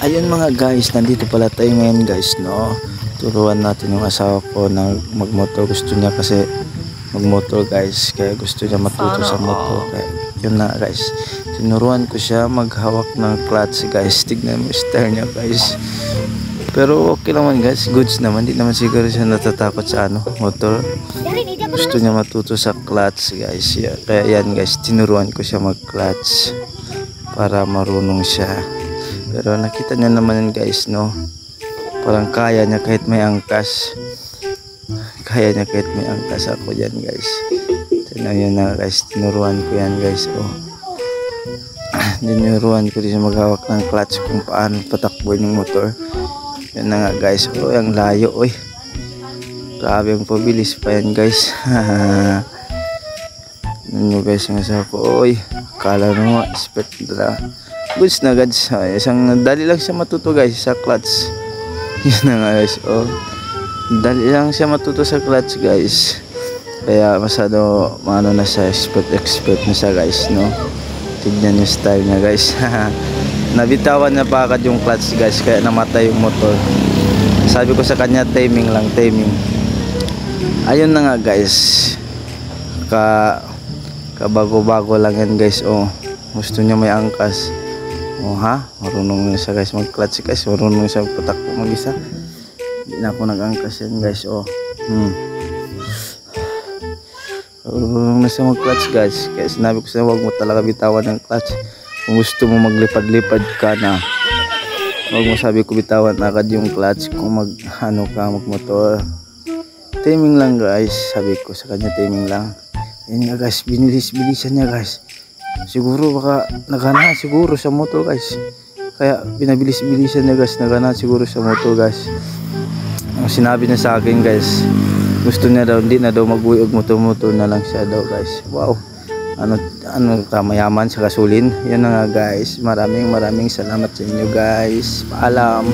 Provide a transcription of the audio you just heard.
Ayun mga guys, nandito pala tayo ngayon guys, no. Turuan natin yung asawa ko na magmotor. Gusto niya kasi magmotor guys, kaya gusto niya matuto sa motor. Kaya yun na guys, tinuruan ko siya maghawak ng clutch guys. Tignan mo style niya guys. Pero okay naman guys, goods naman. Di naman siguro siya natatakot sa motor. Gusto niya matuto sa clutch guys. Kaya yan guys, tinuruan ko siya mag clutch para marunong siya. Pero nakita niya naman guys, no, parang kaya niya kahit may angkas. Kaya niya kahit may angkas. Ako yan guys, tignan niyo na guys, tinuruan ko yan guys. Tinuruan ko din siya maghawak ng clutch kung paano patakbo yung motor. Yan na nga guys. Ang layo grabe, ang pabilis pa yan guys. Ano guys, ang asawa ko, akala mo expert na. Goods na guys. Isang dali lang siya matuto guys sa clutch. Yun na nga guys. Dali lang siya matuto sa clutch guys. Kaya masado maano na siya, expert na siya guys, no. Tignan yung style niya guys. Nabitawan niya pa agad yung clutch guys, kaya namatay yung motor. Sabi ko sa kanya, timing lang, timing. Ayun na nga guys, kabago-bago lang yan guys. Gusto niya may angkas. Marunong na siya guys mag clutch guys. Marunong siya patakbo mag isa. Hindi na ako nag-angkas yan guys. Marunong na siya mag clutch guys. Kaya sinabi ko siya, huwag mo talaga bitawan ng clutch. Kung gusto mo maglipad-lipad ka na, huwag mo, sabi ko, bitawan agad yung clutch kung magmotor. Timing lang guys, sabi ko sa kanya, timing lang. Ayun nga guys, bilisan niya guys. Siguro baka nagana siguro sa motor guys, kaya binabilis-bilisan niya guys. Nagana siguro sa motor guys. Ang sinabi niya sa akin guys, gusto niya daw, hindi na daw mag-uwi og motor na lang siya daw guys. Wow, mayaman sa gasolin. Yan na nga guys, maraming salamat sa inyo guys. Paalam.